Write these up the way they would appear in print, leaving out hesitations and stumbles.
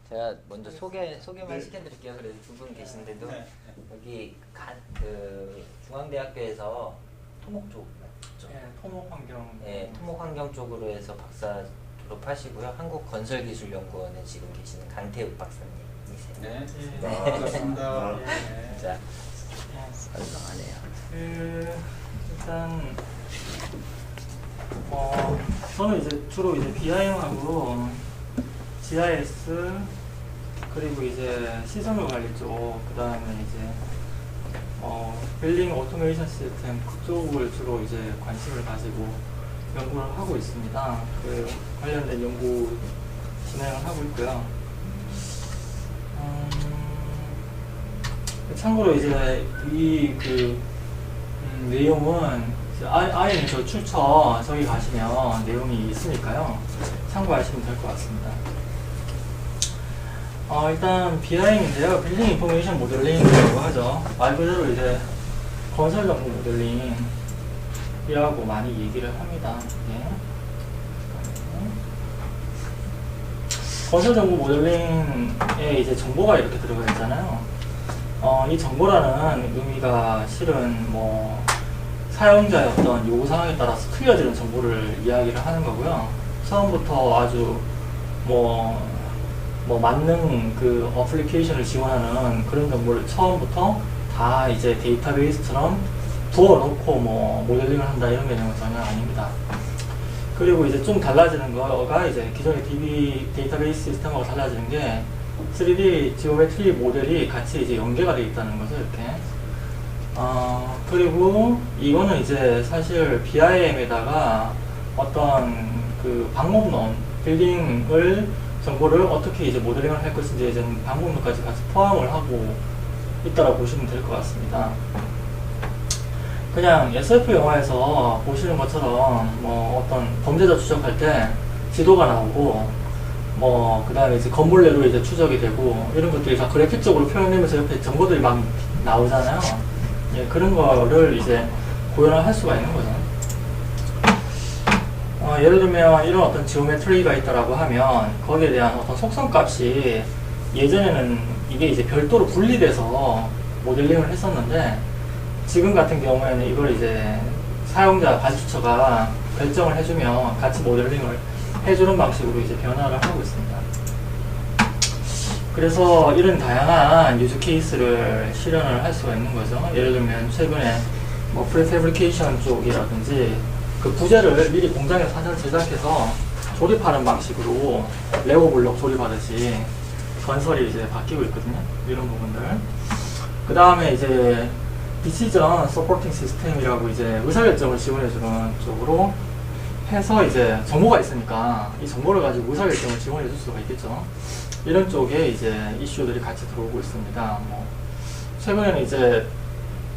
제가 먼저 소개만 시켜드릴게요. 그래도 두 분 계신데도 여기 그 중앙대학교에서 토목 쪽 맞죠? 네, 토목환경. 네, 토목환경 쪽으로 해서 박사 졸업하시고요. 한국건설기술연구원에 지금 계시는 강태욱 박사님이세요. 네, 네. 반갑습니다. 자, 썰렁하네요. 일단 저는 이제 주로 이제 BIM하고 GIS 그리고 이제 시설물 관리 쪽, 그 다음에 이제 빌딩 오토메이션 시스템 그쪽을 주로 이제 관심을 가지고 연구를 하고 있습니다. 그 관련된 연구 진행을 하고 있고요. 참고로 이제 이 내용은 아예 저 출처 저기 가시면 내용이 있으니까요. 참고하시면 될 것 같습니다. 일단 BIM인데요. 빌딩 인포메이션 모델링이라고 하죠. 말 그대로 이제 건설 정보 모델링이라고 많이 얘기를 합니다. 네. 건설 정보 모델링에 이제 정보가 이렇게 들어가 있잖아요. 이 정보라는 의미가 실은 뭐 사용자의 어떤 요구사항에 따라서 틀려지는 정보를 이야기를 하는 거고요. 처음부터 아주 뭐 맞는 그 어플리케이션을 지원하는 그런 정보를 처음부터 다 이제 데이터베이스처럼 부어놓고 뭐 모델링을 한다 이런 개념은 전혀 아닙니다. 그리고 이제 좀 달라지는 거가 이제 기존의 데이터베이스 시스템하고 달라지는 게 3D 지오메트리 모델이 같이 이제 연계가 되어 있다는 거죠, 이렇게. 그리고 이거는 이제 사실 BIM에다가 어떤 그 방법론, 빌딩을 정보를 어떻게 이제 모델링을 할 것인지 이제 방법론까지 같이 포함을 하고 있다고 보시면 될 것 같습니다. 그냥 SF 영화에서 보시는 것처럼 뭐 어떤 범죄자 추적할 때 지도가 나오고 뭐 그 다음에 이제 건물 내로 이제 추적이 되고 이런 것들이 다 그래픽적으로 표현되면서 옆에 정보들이 막 나오잖아요. 예, 그런 거를 이제 구현을 할 수가 있는 거죠. 예를 들면 이런 어떤 지오메트리가 있다라고 하면 거기에 대한 어떤 속성값이 예전에는 이게 이제 별도로 분리돼서 모델링을 했었는데 지금 같은 경우에는 이걸 이제 사용자 가지수처가 결정을 해주면 같이 모델링을 해주는 방식으로 이제 변화를 하고 있습니다. 그래서 이런 다양한 유즈 케이스를 실현을 할 수가 있는 거죠. 예를 들면 최근에 뭐 프리패브리케이션 쪽이라든지 그 부재를 미리 공장에서 사전 제작해서 조립하는 방식으로 레고 블록 조립하듯이 건설이 이제 바뀌고 있거든요. 이런 부분들. 그 다음에 이제 디시전 서포팅 시스템이라고 이제 의사결정을 지원해주는 쪽으로 해서 이제 정보가 있으니까 이 정보를 가지고 의사결정을 지원해줄 수가 있겠죠. 이런 쪽에 이제 이슈들이 같이 들어오고 있습니다. 뭐 최근에는 이제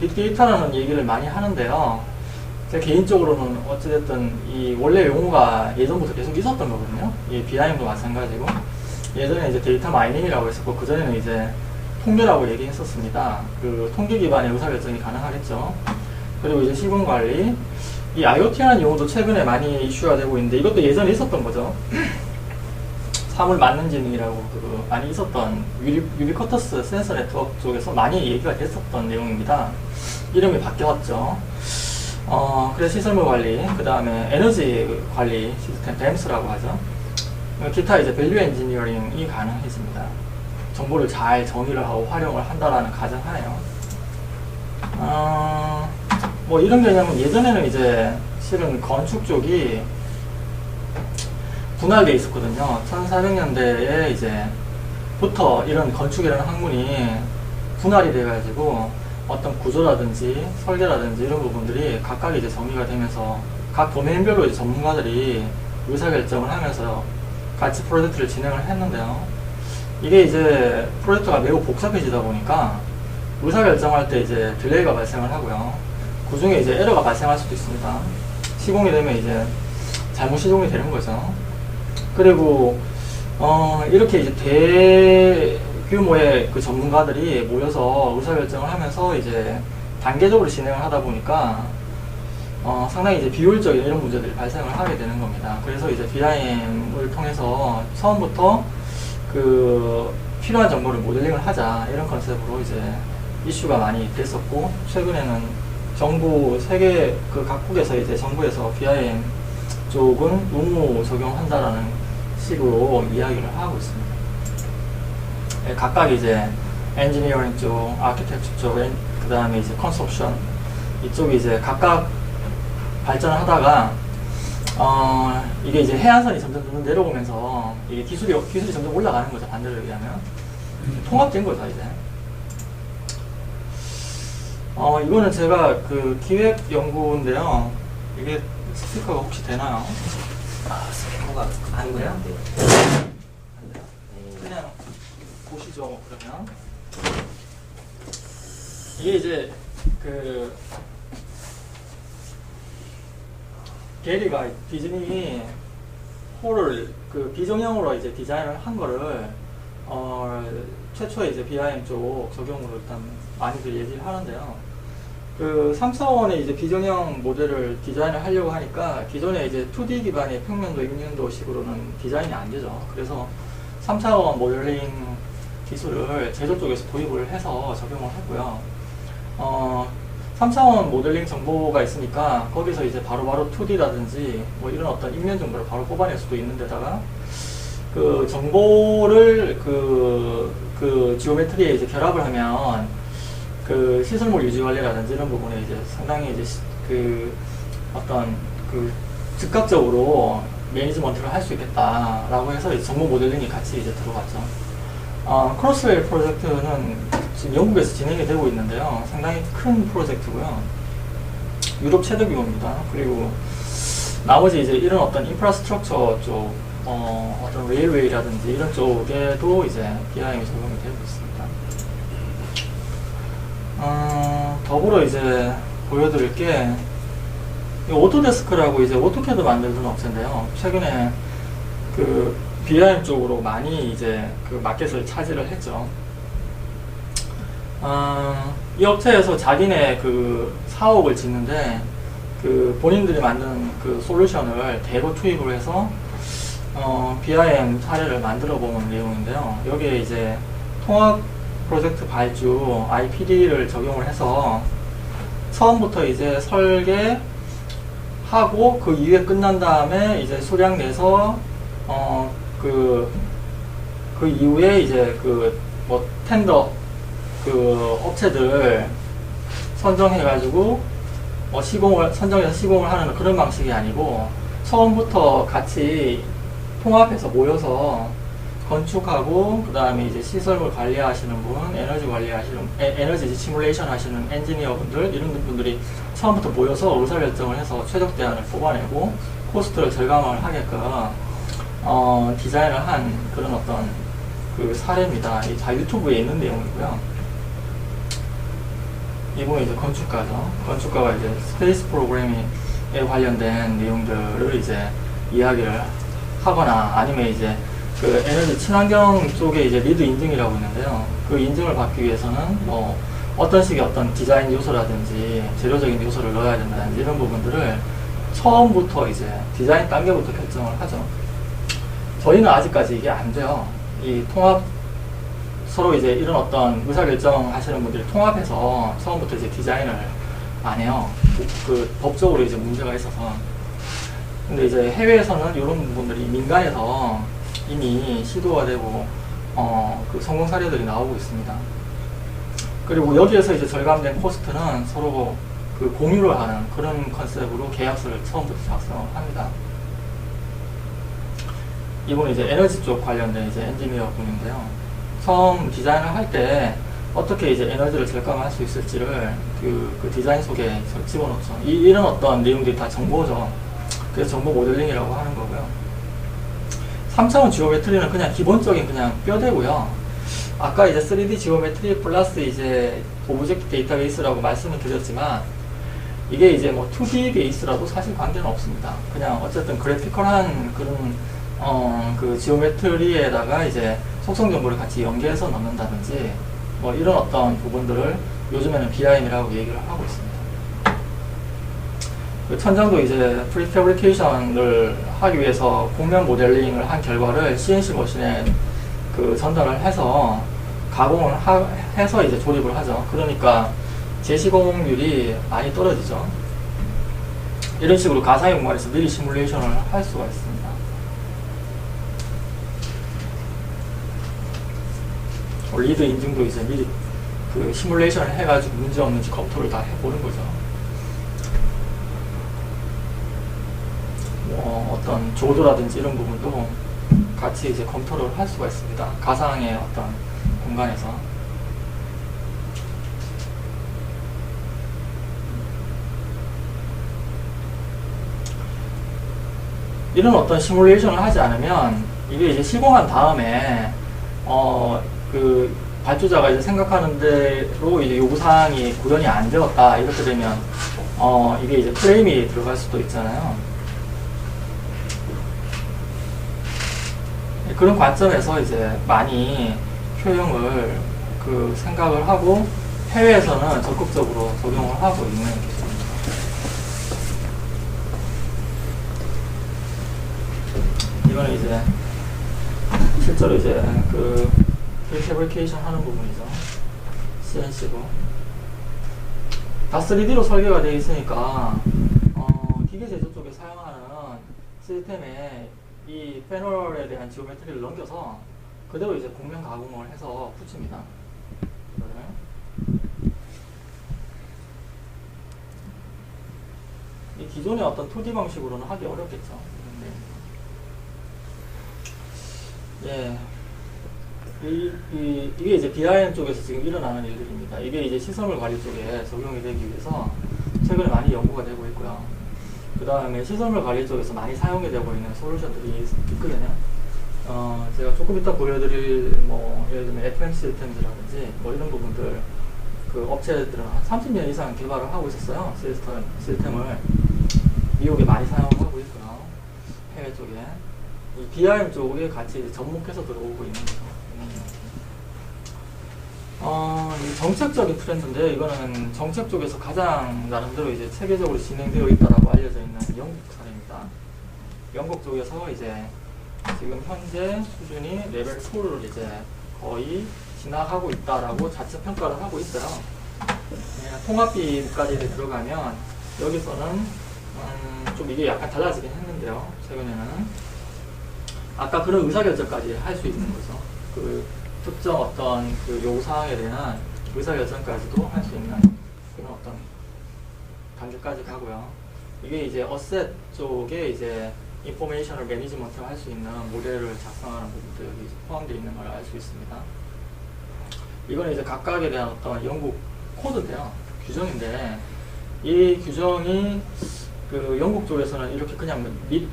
빅데이터라는 얘기를 많이 하는데요. 제 개인적으로는 어찌됐든 이 원래 용어가 예전부터 계속 있었던 거거든요. 이 BIM도 마찬가지고 예전에 이제 데이터 마이닝이라고 했었고 그 전에는 이제 통계라고 얘기했었습니다. 그 통계 기반의 의사결정이 가능하겠죠. 그리고 이제 시공관리, 이 IoT라는 용어도 최근에 많이 이슈가 되고 있는데 이것도 예전에 있었던 거죠. 사물 만능지능이라고 많이 있었던 유비쿼터스 센서 네트워크 쪽에서 많이 얘기가 됐었던 내용입니다. 이름이 바뀌었죠. 그래서 시설물 관리, 그 다음에 에너지 관리 시스템, DEMS라고 하죠. 기타 이제 밸류 엔지니어링이 가능해집니다. 정보를 잘 정의를 하고 활용을 한다라는 가정하에요. 뭐 이런 개념은 예전에는 이제 실은 건축 쪽이 분할되어 있었거든요. 1400년대에 이제 부터 이런 건축이라는 학문이 분할이 돼가지고 어떤 구조라든지 설계라든지 이런 부분들이 각각 이제 정의가 되면서 각 도메인별로 이제 전문가들이 의사결정을 하면서 같이 프로젝트를 진행을 했는데요. 이게 이제 프로젝트가 매우 복잡해지다 보니까 의사결정할 때 이제 딜레이가 발생을 하고요. 그 중에 이제 에러가 발생할 수도 있습니다. 시공이 되면 이제 잘못 시공이 되는 거죠. 그리고 이렇게 이제 대규모의 그 전문가들이 모여서 의사결정을 하면서 이제 단계적으로 진행을 하다 보니까 상당히 이제 비효율적인 이런 문제들이 발생을 하게 되는 겁니다. 그래서 이제 BIM을 통해서 처음부터 그 필요한 정보를 모델링을 하자 이런 컨셉으로 이제 이슈가 많이 됐었고, 최근에는 정부 세계 그 각국에서 이제 정부에서 BIM 쪽은 의무 적용한다라는 식으로 이야기를 하고 있습니다. 각각 이제 엔지니어링 쪽, 아키텍처 쪽, 그 다음에 이제 컨스트럭션 이쪽이 이제 각각 발전을 하다가 이게 이제 해안선이 점점 내려오면서 이게 기술이 점점 올라가는 거죠. 반대로 얘기하면 통합된 거죠 이제. 이거는 제가 그 기획 연구인데요. 이게 스피커가 혹시 되나요? 스피커가 안 돼요? 안 돼요. 그냥 보시죠. 그러면 이게 이제 그 게리가 디즈니 홀을 그 비정형으로 이제 디자인을 한 거를 최초에 이제 BIM 쪽 적용으로 일단 많이들 얘기를 하는데요. 그 3, 4원의 이제 비정형 모델을 디자인을 하려고 하니까 기존에 이제 2D 기반의 평면도, 입면도 식으로는 디자인이 안 되죠. 그래서 3, 4원 모델링 기술을 제조 쪽에서 도입을 해서 적용을 했고요. 3, 4원 모델링 정보가 있으니까 거기서 이제 바로바로 2D라든지 뭐 이런 어떤 입면 정보를 바로 뽑아낼 수도 있는 데다가 그 정보를 그 지오메트리에 이제 결합을 하면 그 시설물 유지 관리라든지 이런 부분에 이제 상당히 이제 그 어떤 그 즉각적으로 매니지먼트를 할 수 있겠다라고 해서 이제 정보 모델링이 같이 이제 들어갔죠. 크로스웨이 프로젝트는 지금 영국에서 진행이 되고 있는데요. 상당히 큰 프로젝트고요. 유럽 최대 규모입니다. 그리고 나머지 이제 이런 어떤 인프라스트럭처 쪽, 어떤 레일웨이라든지 이런 쪽에도 이제 BIM이 적용이 되고 있습니다. 더불어 이제 보여드릴 게 오토데스크라고 이제 오토캐드 만들던 업체인데요. 최근에 그 BIM 쪽으로 많이 이제 그 마켓을 차지를 했죠. 이 업체에서 자기네 그 사옥을 짓는데 그 본인들이 만든 그 솔루션을 대거 투입을 해서 BIM 사례를 만들어 보는 내용인데요. 여기에 이제 통합 프로젝트 발주 IPD를 적용을 해서 처음부터 이제 설계하고 그 이후에 끝난 다음에 이제 수량 내서 그 이후에 이제 그 뭐 텐더 그 업체들 선정해가지고 선정해서 시공을 하는 그런 방식이 아니고 처음부터 같이 통합해서 모여서 건축하고 그 다음에 이제 시설물 관리하시는 분, 에너지 관리하시는 에너지 시뮬레이션 하시는 엔지니어 분들 이런 분들이 처음부터 모여서 의사결정을 해서 최적 대안을 뽑아내고 코스트를 절감을 하게끔 디자인을 한 그런 어떤 그 사례입니다. 이 다 유튜브에 있는 내용이고요. 이번에 이제 건축가죠. 건축가가 이제 스페이스 프로그래밍에 관련된 내용들을 이제 이야기를 하거나 아니면 이제 그 에너지 친환경 쪽에 이제 리드 인증이라고 있는데요. 그 인증을 받기 위해서는 뭐 어떤 식의 어떤 디자인 요소라든지 재료적인 요소를 넣어야 된다든지 이런 부분들을 처음부터 이제 디자인 단계부터 결정을 하죠. 저희는 아직까지 이게 안 돼요. 이 통합 서로 이제 이런 어떤 의사결정 하시는 분들이 통합해서 처음부터 이제 디자인을 안 해요. 그 법적으로 이제 문제가 있어서. 근데 이제 해외에서는 이런 부분들이 민간에서 이미 시도가 되고 그 성공 사례들이 나오고 있습니다. 그리고 여기에서 이제 절감된 코스트는 서로 그 공유를 하는 그런 컨셉으로 계약서를 처음부터 작성을 합니다. 이분은 이제 에너지 쪽 관련된 이제 엔지니어 분인데요. 처음 디자인을 할 때 어떻게 이제 에너지를 절감할 수 있을지를 그 디자인 속에 집어넣죠. 이런 어떤 내용들이 다 정보죠. 그래서 정보 모델링이라고 하는 거고요. 3차원 지오메트리는 그냥 기본적인 그냥 뼈대고요. 아까 이제 3D 지오메트리 플러스 이제 오브젝트 데이터베이스라고 말씀을 드렸지만 이게 이제 뭐 2D 베이스라도 사실 관계는 없습니다. 그냥 어쨌든 그래피컬한 그런 그 지오메트리에다가 이제 속성 정보를 같이 연계해서 넣는다든지 뭐 이런 어떤 부분들을 요즘에는 BIM이라고 얘기를 하고 있습니다. 그 천장도 이제 프리패브리케이션을 하기 위해서 곡면 모델링을 한 결과를 CNC 머신에 그 그 전달을 해서 가공을 해서 이제 조립을 하죠. 그러니까 재시공률이 많이 떨어지죠. 이런 식으로 가상의 공간에서 미리 시뮬레이션을 할 수가 있습니다. 리드 인증도 이제 미리 그 시뮬레이션을 해가지고 문제 없는지 검토를 다 해보는 거죠. 뭐 어떤 조도라든지 이런 부분도 같이 이제 검토를 할 수가 있습니다. 가상의 어떤 공간에서. 이런 어떤 시뮬레이션을 하지 않으면 이게 이제 시공한 다음에 그 발주자가 이제 생각하는 대로 이제 요구사항이 구현이 안 되었다 이렇게 되면 이게 이제 클레임이 들어갈 수도 있잖아요. 그런 관점에서 이제 많이 효용을 그 생각을 하고 해외에서는 적극적으로 적용을 하고 있는 기술입니다. 이거는 이제 실제로 이제 그 프리패브리케이션 하는 부분이죠. CNC고 다 3D로 설계가 되어 있으니까 기계 제조 쪽에 사용하는 시스템에 이 패널에 대한 지오메트리를 넘겨서 그대로 이제 곡면 가공을 해서 붙입니다. 이 기존의 어떤 2D 방식으로는 하기 어렵겠죠. 예. 이게 이제 BIM 쪽에서 지금 일어나는 일들입니다. 이게 이제 시설물 관리 쪽에 적용이 되기 위해서 최근에 많이 연구가 되고 있고요. 그 다음에 시설물 관리 쪽에서 많이 사용이 되고 있는 솔루션들이 있거든요. 제가 조금 이따 보여드릴 뭐 예를 들면 FM 시스템이라든지 뭐 이런 부분들 그 업체들은 한 30년 이상 개발을 하고 있었어요. 시스템을 미국에 많이 사용하고 있고요. 해외 쪽에. 이 BIM 쪽에 같이 이제 접목해서 들어오고 있는 거죠. 이 정책적인 트렌드인데 이거는 정책 쪽에서 가장 나름대로 이제 체계적으로 진행되어 있다라고 알려져 있는 영국 사례입니다. 영국 쪽에서 이제 지금 현재 수준이 레벨 4를 이제 거의 지나가고 있다라고 자체 평가를 하고 있어요. 통합비까지 들어가면 여기서는 좀 이게 약간 달라지긴 했는데요. 최근에는 아까 그런 의사결정까지 할 수 있는 거죠. 그 특정 어떤 그 요구사항에 대한 의사결정까지도 할 수 있는 그런 어떤 단계까지 가고요. 이게 이제 어셋 쪽에 이제 인포메이션을 매니지먼트 할 수 있는 모델을 작성하는 부분도 여기 포함되어 있는 걸 알 수 있습니다. 이건 이제 각각에 대한 어떤 영국 코드인데요. 규정인데 이 규정이 그 영국 쪽에서는 이렇게 그냥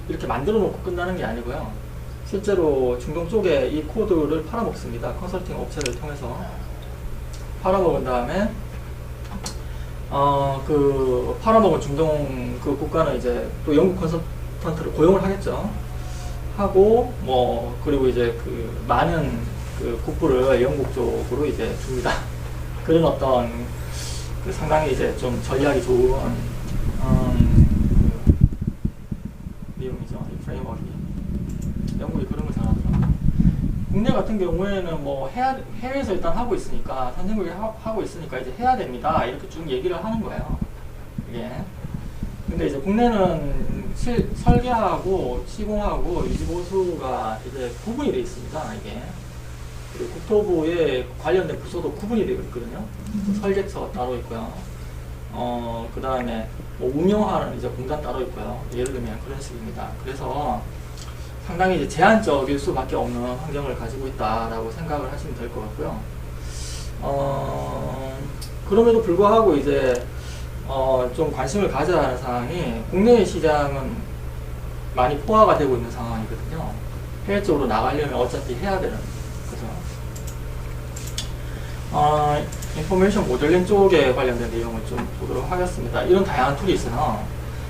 이렇게 만들어 놓고 끝나는 게 아니고요. 실제로 중동 쪽에 이 코드를 팔아먹습니다. 컨설팅 업체를 통해서 팔아먹은 다음에 그 팔아먹은 중동 그 국가는 이제 또 영국 컨설턴트를 고용을 하겠죠. 하고 뭐 그리고 이제 그 많은 그 국부를 영국 쪽으로 이제 줍니다. 그런 어떤 그 상당히 이제 좀 전략이 좋은 내용이죠. 이 프레임워크이. 영국이 그런 걸 잘하더라고요. 국내 같은 경우에는 뭐 해외에서 일단 하고 있으니까 선진국이 하고 있으니까 이제 해야 됩니다. 이렇게 쭉 얘기를 하는 거예요. 이게. 근데 이제 국내는 설계하고 시공하고 유지보수가 이제 구분이 되어 있습니다. 이게. 그리고 국토부에 관련된 부서도 구분이 되어 있거든요. 설계처가 따로 있고요. 그 다음에 뭐 운영하는 이제 공단 따로 있고요. 예를 들면 그런 식입니다. 그래서 상당히 이제 제한적일 수밖에 없는 환경을 가지고 있다라고 생각을 하시면 될 것 같고요. 그럼에도 불구하고 이제 좀 관심을 가져야 하는 상황이 국내 시장은 많이 포화가 되고 있는 상황이거든요. 해외 쪽으로 나가려면 어차피 해야 되는 거죠. 인포메이션 모델링 쪽에 관련된 내용을 좀 보도록 하겠습니다. 이런 다양한 툴이 있어요.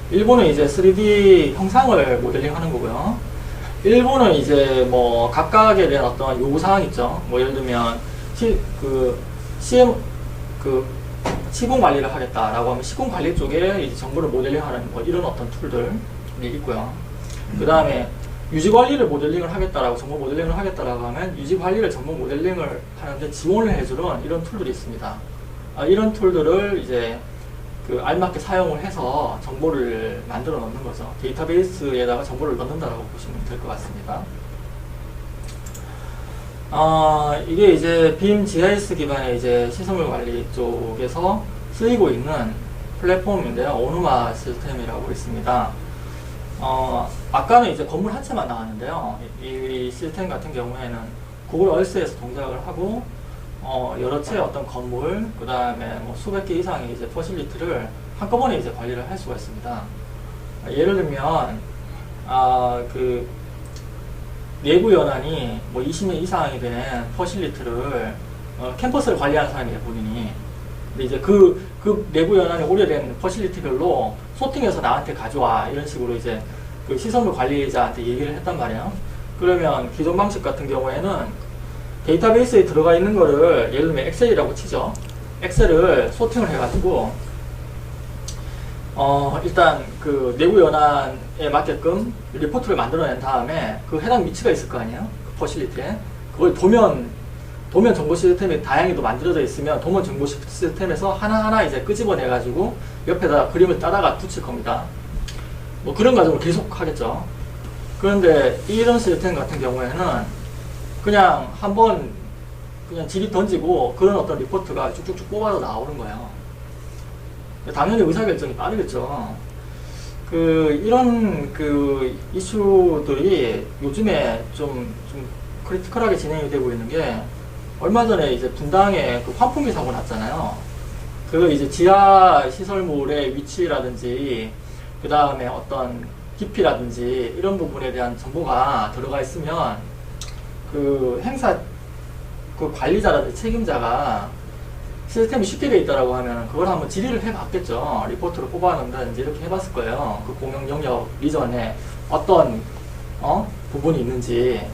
일본은 이제 3D 형상을 모델링 하는 거고요. 일본은 이제 뭐 각각에 대한 어떤 요구사항 있죠. 뭐 예를 들면 시공 관리를 하겠다라고 하면 시공 관리 쪽에 이제 정보를 모델링하는 뭐 이런 어떤 툴들이 있고요. 그 다음에 유지 관리를 모델링을 하겠다라고, 정보 모델링을 하겠다라고 하면 유지 관리를 정보 모델링을 하는데 지원을 해주는 이런 툴들이 있습니다. 이런 툴들을 이제 그 알맞게 사용을 해서 정보를 만들어 놓는 거죠. 데이터베이스에다가 정보를 넣는다라고 보시면 될 것 같습니다. 이게 이제 빔 GIS 기반의 이제 시설물 관리 쪽에서 쓰이고 있는 플랫폼인데요. 오누마 시스템이라고 있습니다. 아까는 이제 건물 한 채만 나왔는데요. 이 시스템 같은 경우에는 구글 얼스에서 동작을 하고, 여러 채의 어떤 건물, 그 다음에 뭐 수백 개 이상의 이제 퍼실리티를 한꺼번에 이제 관리를 할 수가 있습니다. 예를 들면, 그, 내부 연한이 뭐 20명 이상이 되는 퍼실리티를, 캠퍼스를 관리하는 사람이에요, 본인이. 근데 이제 그 내부 연한이 오래된 퍼실리티별로 소팅해서 나한테 가져와. 이런 식으로 이제 그 시설물 관리자한테 얘기를 했단 말이에요. 그러면 기존 방식 같은 경우에는 데이터베이스에 들어가 있는 거를 예를 들면 엑셀이라고 치죠. 엑셀을 소팅을 해가지고 일단 그 내부 연한에 맞게끔 리포트를 만들어낸 다음에 그 해당 위치가 있을 거 아니에요? 그 퍼실리티에. 그걸 도면 정보 시스템이 다양히도 만들어져 있으면 도면 정보 시스템에서 하나하나 이제 끄집어내가지고 옆에다 그림을 따다가 붙일 겁니다. 뭐 그런 과정을 계속 하겠죠. 그런데 이런 시스템 같은 경우에는 그냥 한번 그냥 질이 던지고 그런 어떤 리포트가 쭉쭉쭉 뽑아서 나오는 거예요. 당연히 의사결정이 빠르겠죠. 이런 이슈들이 요즘에 좀 크리티컬하게 진행이 되고 있는 게, 얼마 전에 이제 분당에 그 환풍기 사고 났잖아요. 그 이제 지하 시설물의 위치라든지, 그 다음에 어떤 깊이라든지, 이런 부분에 대한 정보가 들어가 있으면, 그 행사, 그 관리자라든지 책임자가 시스템이 쉽게 돼 있다라고 하면 그걸 한번 질의를 해봤겠죠. 리포트를 뽑아놓는다든지 이렇게 해봤을 거예요. 그 공용 영역 리전에 어떤 부분이 있는지.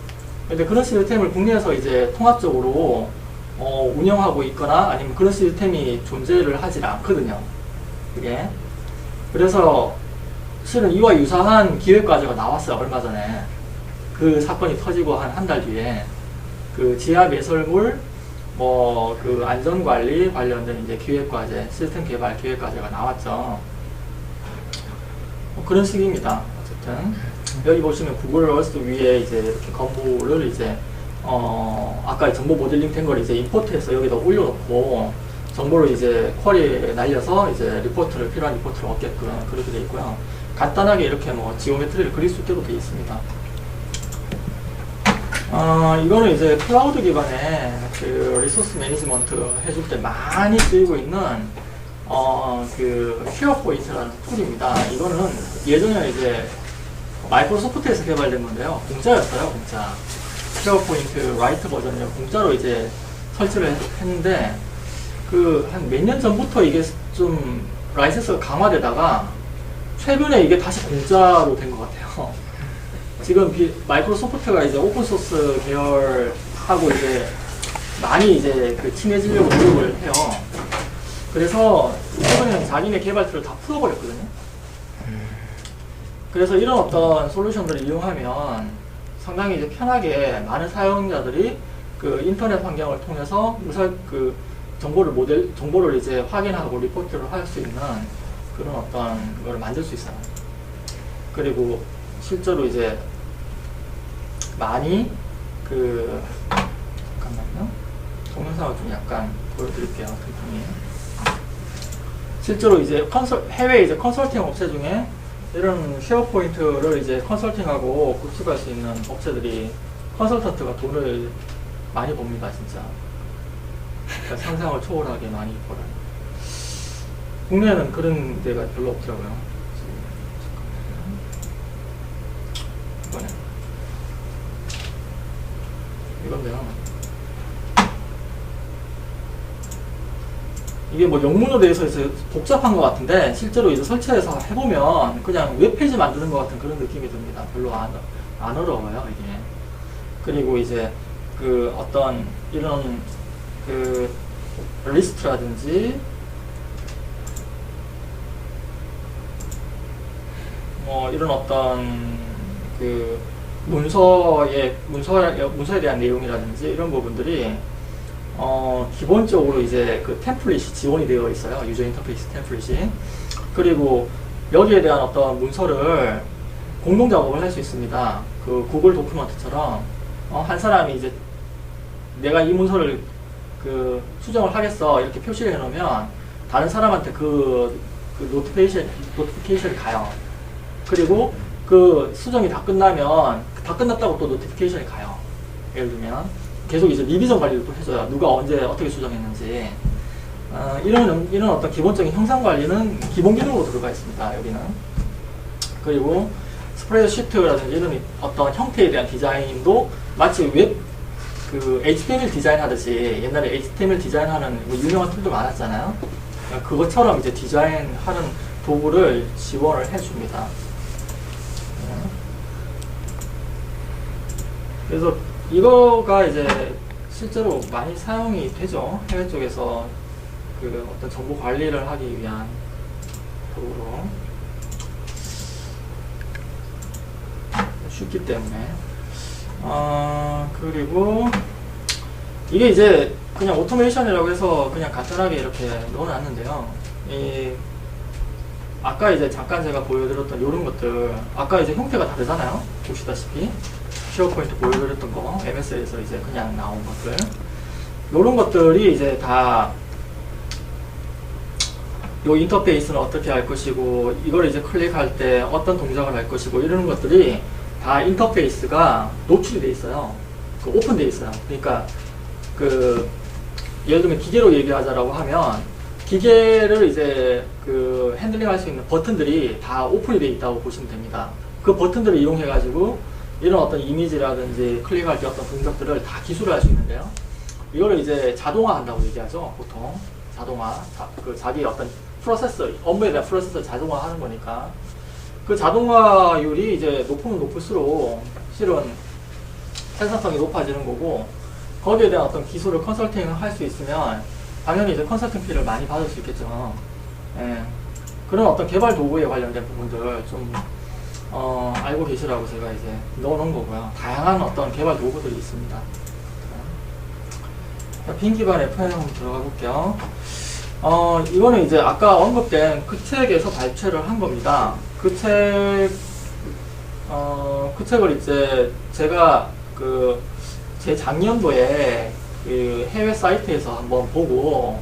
근데 그런 시스템을 국내에서 이제 통합적으로 운영하고 있거나 아니면 그런 시스템이 존재를 하질 않거든요. 그게. 그래서 실은 이와 유사한 기획과제가 나왔어요. 얼마 전에. 그 사건이 터지고 한 달 뒤에 그 지하 매설물 그 안전관리 관련된 이제 기획과제, 시스템 개발 기획과제가 나왔죠. 그런 식입니다. 어쨌든 여기 보시면 구글 얼스 위에 이제 이렇게 건물을 이제 아까 정보 모델링 된 걸 이제 임포트해서 여기다 올려놓고 정보를 이제 쿼리에 날려서 이제 필요한 리포트를 얻게끔 그렇게 되어 있고요. 간단하게 이렇게 뭐 지오메트리를 그릴 수 있게도 되어 있습니다. 이거는 이제 클라우드 기반의 그 리소스 매니지먼트 해줄 때 많이 쓰이고 있는 그 쉐어포인트라는 툴입니다. 이거는 예전에 이제 마이크로소프트에서 개발된 건데요. 공짜였어요, 공짜. 쉐어포인트 라이트 버전을 공짜로 이제 설치를 했는데, 그 한 몇 년 전부터 이게 좀 라이센스가 강화되다가 최근에 이게 다시 공짜로 된 것 같아요. 지금 마이크로소프트가 이제 오픈소스 계열하고 이제 많이 이제 그 친해지려고 노력을 해요. 그래서 최근에는 자기네 개발 툴을 다 풀어버렸거든요. 그래서 이런 어떤 솔루션들을 이용하면 상당히 이제 편하게 많은 사용자들이 그 인터넷 환경을 통해서 그 정보를 이제 확인하고 리포트를 할 수 있는 그런 어떤 걸 만들 수 있어요. 그리고 실제로 이제 많이 잠깐만요. 동영상을 좀 약간 보여드릴게요. 실제로 이제 해외 이제 컨설팅 업체 중에 이런 쉐어포인트를 이제 컨설팅하고 구축할 수 있는 업체들이 컨설턴트가 돈을 많이 법니다, 진짜. 그러니까 상상을 초월하게 많이 벌어요. 국내에는 그런 데가 별로 없더라고요. 이건데요. 이게 뭐 영문으로 되어서 복잡한 것 같은데 실제로 이제 설치해서 해보면 그냥 웹페이지 만드는 것 같은 그런 느낌이 듭니다. 별로 안 어려워요, 이게. 그리고 이제 그 어떤 이런 그 리스트라든지 뭐 이런 어떤 그 문서에 대한 내용이라든지 이런 부분들이 기본적으로 이제 그 템플릿이 지원이 되어 있어요. 유저 인터페이스 템플릿이. 그리고 여기에 대한 어떤 문서를 공동 작업을 할 수 있습니다. 그 구글 도큐먼트처럼 한 사람이 이제 내가 이 문서를 그 수정을 하겠어 이렇게 표시를 해놓으면 다른 사람한테 그 노티피케이션이 가요. 그리고 그 수정이 다 끝나면 다 끝났다고 또 노티피케이션이 가요. 예를 들면 계속 이제 리비전 관리를 또 해줘요. 누가 언제 어떻게 수정했는지. 이런 어떤 기본적인 형상 관리는 기본 기능으로 들어가 있습니다. 여기는. 그리고 스프레드시트라든지 이런 어떤 형태에 대한 디자인도 마치 그 HTML 디자인하듯이 옛날에 HTML 디자인하는 뭐 유명한 툴도 많았잖아요. 그것처럼 이제 디자인하는 도구를 지원을 해줍니다. 그래서 이거가 이제 실제로 많이 사용이 되죠. 해외 쪽에서 그 어떤 정보 관리를 하기 위한 도구로 쉽기 때문에. 그리고 이게 이제 그냥 오토메이션이라고 해서 그냥 간단하게 이렇게 넣어놨는데요. 아까 이제 잠깐 제가 보여드렸던 이런 것들, 아까 이제 형태가 다르잖아요. 보시다시피 쉐어포인트 보여드렸던 거, MS에서 이제 그냥 나온 것들, 이런 것들이 이제 다 요 인터페이스는 어떻게 할 것이고, 이걸 이제 클릭할 때 어떤 동작을 할 것이고, 이런 것들이 다 인터페이스가 노출이 돼 있어요. 그 오픈돼 있어요. 그러니까 그 예를 들면 기계로 얘기하자라고 하면 기계를 이제 그 핸들링 할 수 있는 버튼들이 다 오픈이 돼 있다고 보시면 됩니다. 그 버튼들을 이용해 가지고 이런 어떤 이미지라든지 클릭할 때 어떤 동작들을 다 기술을 할 수 있는데요. 이거를 이제 자동화 한다고 얘기하죠. 보통 자동화, 자기 어떤 프로세서, 업무에 대한 프로세서를 자동화하는 거니까 그 자동화율이 이제 높으면 높을수록 실은 생산성이 높아지는 거고, 거기에 대한 어떤 기술을 컨설팅을 할 수 있으면 당연히 이제 컨설팅 피를 많이 받을 수 있겠죠. 예. 그런 어떤 개발 도구에 관련된 부분들 좀 알고 계시라고 제가 이제 넣어놓은 거고요. 다양한 어떤 개발 도구들이 있습니다. 빈 기반 FM 한번 들어가 볼게요. 이거는 이제 아까 언급된 그 책에서 발췌를 한 겁니다. 그 책을 이제 제가 제 작년도에 그 해외 사이트에서 한번 보고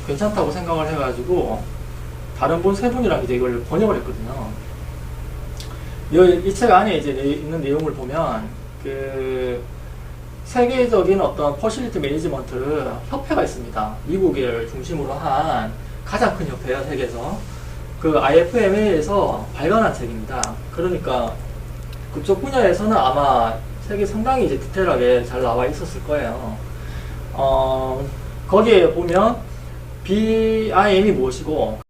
괜찮다고 생각을 해가지고 다른 분 세 분이랑 이제 이걸 번역을 했거든요. 이 책 안에 이제 있는 내용을 보면 그 세계적인 어떤 퍼실리티 매니지먼트 협회가 있습니다. 미국을 중심으로 한 가장 큰 협회예요, 세계에서. 그 IFMA에서 발간한 책입니다. 그러니까 그쪽 분야에서는 아마 책이 상당히 이제 디테일하게 잘 나와 있었을 거예요. 거기에 보면 BIM이 무엇이고